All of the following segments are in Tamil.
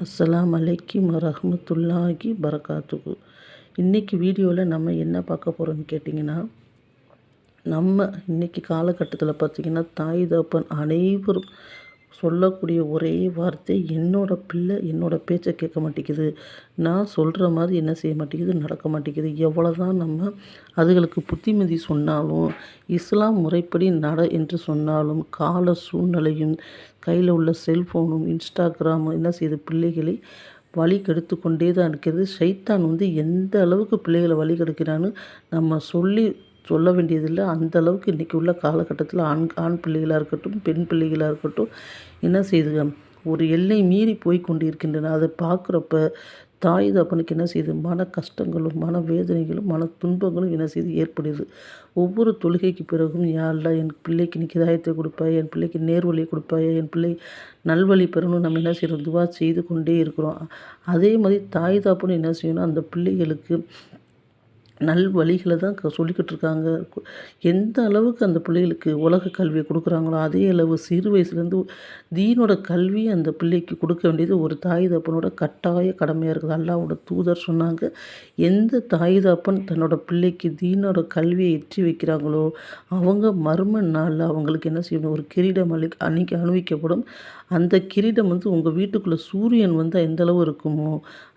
அஸ்ஸலாமு அலைக்கும் வரஹ்மத்துல்லாஹி பரகாத்துஹு. இன்றைக்கி வீடியோவில் நம்ம என்ன பார்க்க போகிறோம்னு கேட்டிங்கன்னா, நம்ம இன்றைக்கி காலகட்டத்தில் பார்த்திங்கன்னா தாய் தகப்பன் அனைவரும் சொல்லக்கூடிய ஒரே வார்த்தை, என்னோடய பிள்ளை என்னோடய பேச்சை கேட்க மாட்டேங்குது, நான் சொல்கிற மாதிரி என்ன செய்ய மாட்டேங்குது, நடக்க மாட்டேங்குது. எவ்வளோ தான் நம்ம அதுகளுக்கு புத்திமதி சொன்னாலும், இஸ்லாம் முறைப்படி நட என்று சொன்னாலும், கால சூழ்நிலையும் கையில் உள்ள செல்ஃபோனும் இன்ஸ்டாகிராமும் என்ன செய்யுது, பிள்ளைகளை வழி கெடுத்து கொண்டே தான் இருக்கிறது. ஷைத்தான் எந்த அளவுக்கு பிள்ளைகளை வழி கெடுக்கிறான்னு நம்ம சொல்ல வேண்டியதில்லை. அந்த அளவுக்கு இன்றைக்கி உள்ள காலகட்டத்தில் ஆண் பிள்ளைகளாக இருக்கட்டும், பெண் பிள்ளைகளாக இருக்கட்டும் என்ன செய்யுதுங்க, ஒரு எல்லை மீறி போய் கொண்டு இருக்கின்றன. அதை பார்க்குறப்ப தாய் தகப்பனுக்கு என்ன செய்யுது, மன கஷ்டங்களும் மன வேதனைகளும் மன துன்பங்களும் என்ன செய்து ஏற்படுது. ஒவ்வொரு தொழுகைக்கு பிறகும், யா அல்லாஹ் என் பிள்ளைக்கு நீ ஹிதாயத்தை கொடுப்பாய், என் பிள்ளைக்கு நேர்வழியை கொடுப்பாய், என் பிள்ளை நல்வழி பெறணும் நம்ம என்ன செய்கிறோம், துவா செய்து கொண்டே இருக்கிறோம். அதே மாதிரி தாய் தகப்பனும் என்ன செய்யணும், அந்த பிள்ளைகளுக்கு நல்வழிகளை தான் சொல்லிக்கிட்டு இருக்காங்க. எந்த அளவுக்கு அந்த பிள்ளைகளுக்கு உலக கல்வியை கொடுக்குறாங்களோ, அதே அளவு சிறு வயசுலேருந்து தீனோட கல்வியை அந்த பிள்ளைக்கு கொடுக்க வேண்டியது ஒரு தாய் தகப்பனோட கட்டாய கடமையாக இருக்குது. அல்லாஹ்வோட தூதர் சொன்னாங்க, எந்த தாய் தகப்பன் தன்னோட பிள்ளைக்கு தீனோட கல்வியை எற்றி வைக்கிறாங்களோ அவங்க மர்ம நாளில் அவங்களுக்கு என்ன செய்யணும், ஒரு கிரீடம் அணிவிக்கப்படும். அந்த கிரீடம் உங்கள் வீட்டுக்குள்ளே சூரியன் எந்த அளவு இருக்குமோ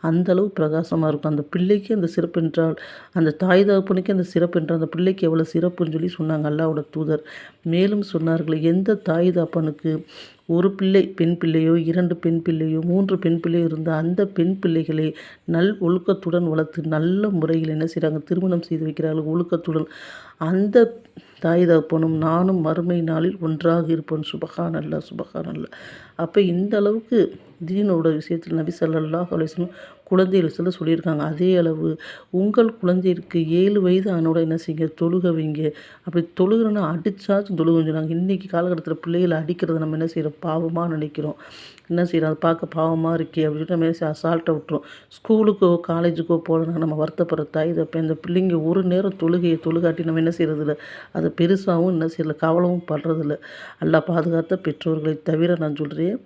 அந்த அளவு பிரகாசமாக இருக்கும். அந்த பிள்ளைக்கு அந்த சிறப்பு என்றால், அந்த தாய் தகப்பனுக்கு அந்த சிறப்பு என்றால், அந்த பிள்ளைக்கு எவ்வளோ சிறப்புன்னு சொல்லி சொன்னாங்க அல்லாஹ்வோட தூதர். மேலும் சொன்னார்கள், எந்த தாய் தகப்பனுக்கு ஒரு பிள்ளை பெண் பிள்ளையோ, 2 பெண் பிள்ளையோ, 3 பெண் பிள்ளையோ இருந்தால் அந்த பெண் பிள்ளைகளை ஒழுக்கத்துடன் வளர்த்து நல்ல முறையில் என்ன செய்கிறாங்க, திருமணம் செய்து வைக்கிறார்கள் ஒழுக்கத்துடன். அந்த தாய் தகப்பனும் நானும் மறுமை நாளில் ஒன்றாக இருப்போம். சுபஹான் அல்லாஹ், சுபஹான் அல்லாஹ். அப்போ இந்த அளவுக்கு தீனோட விஷயத்தில் நபி ஸல்லல்லாஹு அலைஹி வஸல்லம் குழந்தைகள் சொல்லியிருக்காங்க. அதே அளவு உங்கள் குழந்தைக்கு 7 வயது ஆனோட என்ன செய்யுங்க, தொழுக வைங்க. அப்படி தொழுகிறோன்னா அடித்தாச்சும் தொழுக சொன்னாங்க. இன்றைக்கி காலகட்டத்தில் பிள்ளைகளை அடிக்கிறத நம்ம என்ன செய்கிறோம், பாவமாக நினைக்கிறோம். என்ன செய்கிறோம், அதை பார்க்க பாவமாக இருக்கே அப்படின்னு நம்ம என்ன அசால்ட்டாக விட்டுரும். ஸ்கூலுக்கோ காலேஜுக்கோ போகலன்னா நம்ம வருத்தப்படுற தாய் தப்பேன். இந்த பிள்ளைங்க ஒரு நேரம் தொழுகாட்டி நம்ம என்ன செய்கிறதில்ல, அதை பெருசாகவும் என்ன செய்யலை, கவலமும் படுறதில்ல. அல்லாஹ் பாதுகாத்த பெற்றோர்களை தவிர நான் சொல்கிறேன்.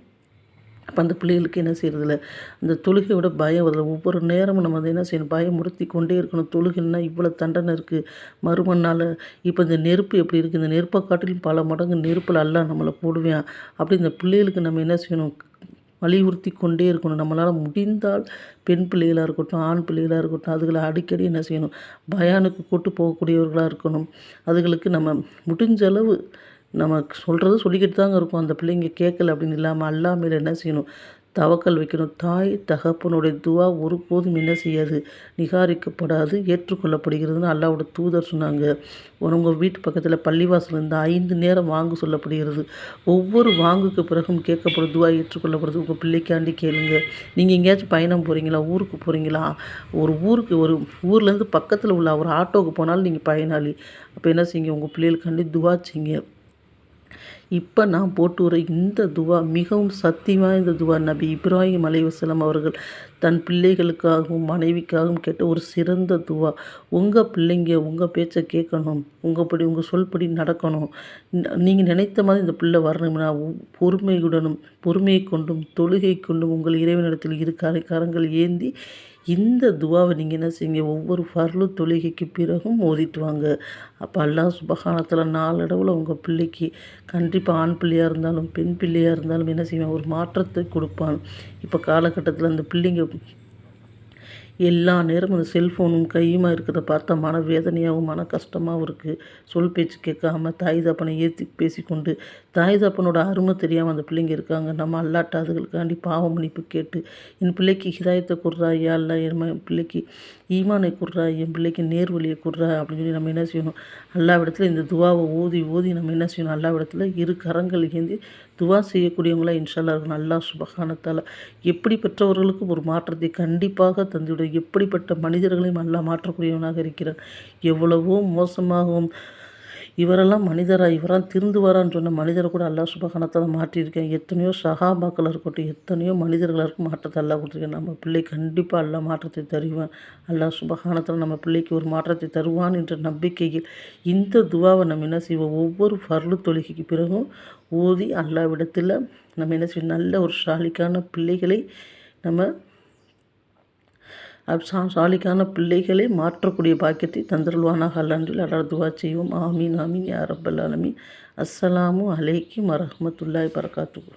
அப்போ அந்த பிள்ளைகளுக்கு என்ன செய்கிறதில்ல, அந்த தொழுகையோட பயம் வருது. ஒவ்வொரு நேரமும் நம்ம என்ன செய்யணும், பயமுறுத்தி கொண்டே இருக்கணும். தொழுகைன்னா இவ்வளோ தண்டனை இருக்குது, மறுமனால் இப்போ இந்த நெருப்பு எப்படி இருக்குது, இந்த நெருப்பை காட்டிலும் பல மடங்கு நெருப்பில் அல்லாஹ் நம்மளை போடுவேன். அப்படி இந்த பிள்ளைகளுக்கு நம்ம என்ன செய்யணும், வலியுறுத்தி கொண்டே இருக்கணும். நம்மளால் முடிந்தால் பெண் பிள்ளைகளாக இருக்கட்டும், ஆண் பிள்ளைகளாக இருக்கட்டும், அதுகளை அடிக்கடி என்ன செய்யணும், பயானுக்கு கூட்டு போகக்கூடியவர்களாக இருக்கணும். அதுகளுக்கு நம்ம முடிஞ்ச அளவு நம்ம சொல்கிறது சொல்லிக்கிட்டு தாங்க இருக்கும். அந்த பிள்ளைங்க கேட்கல அப்படின்னு இல்லாமல் அல்லாஹ் மேலே என்ன செய்யணும், தவக்கல் வைக்கணும். தாய் தகப்பனுடைய துவா ஒருபோதும் என்ன செய்யாது, நிகாரிக்கப்படாது, ஏற்றுக்கொள்ளப்படுகிறதுன்னு அல்லாஹ்வோட தூதர் சொன்னாங்க. உங்கள் வீட்டு பக்கத்தில் பள்ளிவாசல் இருந்தால் 5 நேரம் வாங்கு சொல்லப்படுகிறது. ஒவ்வொரு வாங்குக்கு பிறகும் கேட்கப்படும் துவா ஏற்றுக்கொள்ளப்படுது. உங்கள் பிள்ளைக்காண்டி கேளுங்க. நீங்கள் எங்கேயாச்சும் பயணம் போகிறீங்களா, ஊருக்கு போகிறீங்களா, ஒரு ஊர்லேருந்து பக்கத்தில் உள்ள ஒரு ஆட்டோவுக்கு போனாலும் நீங்கள் பயனாளி. அப்போ என்ன செய்யுங்க, உங்கள் பிள்ளைகளுக்காண்டி துவா செய்யுங்க. இப்போ நான் போட்டு வர இந்த துவா மிகவும் சக்தி வாய்ந்த துவா. நபி இப்ராஹிம் அலைஹிஸ்ஸலாம் அவர்கள் தன் பிள்ளைகளுக்காகவும் மனைவிக்காகவும் கேட்ட ஒரு சிறந்த துவா. உங்கள் பிள்ளைங்க உங்கள் பேச்சை கேட்கணும், உங்கள் சொல்படி நடக்கணும், நீங்கள் நினைத்த மாதிரி இந்த பிள்ளை வரணும்னா பொறுமையை கொண்டும் தொழுகை கொண்டும் உங்கள் இறைவனிடத்தில் இரு கரங்கள் ஏந்தி இந்த துவாவை நீங்கள் என்ன செய்யுங்க, ஒவ்வொரு ஃபர்லு தொழுகைக்கு பிறகும் ஓதிட்டு வாங்க. அப்போ அல்லாஹ் சுப்ஹானஹு வ தஆலா நாளடைவில் உங்கள் பிள்ளைக்கு கண்டிப்பாக ஆண் பிள்ளையாக இருந்தாலும் பெண் பிள்ளையாக இருந்தாலும் என்ன செய்வான், ஒரு மாற்றத்தை கொடுப்பான். இப்போ காலகட்டத்தில் அந்த பிள்ளைங்க எல்லா நேரமும் அந்த செல்ஃபோனும் கையுமா இருக்கிறத பார்த்தா மன வேதனையாகவும் மன கஷ்டமாகவும் இருக்குது. சொல் பேச்சு கேட்காம தாய் தகப்பனை ஏற்றி பேசிக்கொண்டு தாய் தகப்பனோட அருமை தெரியாமல் அந்த பிள்ளைங்க இருக்காங்க. நம்ம அல்லாட்ட அதுகளுக்காண்டி பாவ மன்னிப்பு கேட்டு, என் பிள்ளைக்கு ஹிதாயத்தை குர்றா யா அல்லாஹ், என் பிள்ளைக்கு ஈமானை குர்றா, என் பிள்ளைக்கு நேர்வழியை குர்றா அப்படின்னு சொல்லி நம்ம என்ன செய்யணும், அல்லாஹ்விடத்தில் இந்த துவாவை ஓதி நம்ம என்ன செய்யணும், அல்லாஹ்விடத்தில் இரு கரங்கள் ஏந்தி துவா செய்யக்கூடியவங்களா இன்ஷா அல்லாஹ் இருக்கணும். அல்லாஹ் சுப்ஹானஹு வ தஆலா எப்படிப்பட்டவர்களுக்கும் ஒரு மாற்றத்தை கண்டிப்பாக தந்துவிடும். எப்படிப்பட்ட மனிதர்களையும் அல்லாஹ் மாற்றக்கூடியவனாக இருக்கிறான். எவ்வளவோ மோசமாகவும் இவரெல்லாம் மனிதரா, இவரால் திருந்துவாரான்னு சொன்ன மனிதரை கூட அல்லாஹ் சுப்ஹானஹு வ தஆலா மாற்றியிருக்கேன். எத்தனையோ சஹாபாக்களாக இருக்கட்டும், எத்தனையோ மனிதர்களாக இருக்கும் மாற்றத்தை அல்லாஹ் கொடுத்துருக்கேன். நம்ம பிள்ளை கண்டிப்பாக அல்லாஹ் மாற்றத்தை தருவான். அல்லாஹ் சுப்ஹானஹு வ தஆலா நம்ம பிள்ளைக்கு ஒரு மாற்றத்தை தருவான் என்ற நம்பிக்கையில் இந்த துவாவை நம்ம என்ன செய்வோம், ஒவ்வொரு ஃபர்லு தொழுகைக்கு பிறகும் ஓதி அல்லாஹ்விடத்தில் நம்ம என்ன செய்வோம், நல்ல ஒரு சாலிக்கான பிள்ளைகளை நம்ம சாலிக்கான பிள்ளைகளே மாற்றக்கூடிய பாக்கியத்தை தந்துருவானாக அல்லாண்டு அல்லாஹ் துவா செய்வோம். ஆமீன் ஆமீன் யா ரப்பல் ஆலமீன். அஸ்ஸலாமு அலைக்கும் வரஹ்மத்துல்லாஹி பரகாத்துஹு.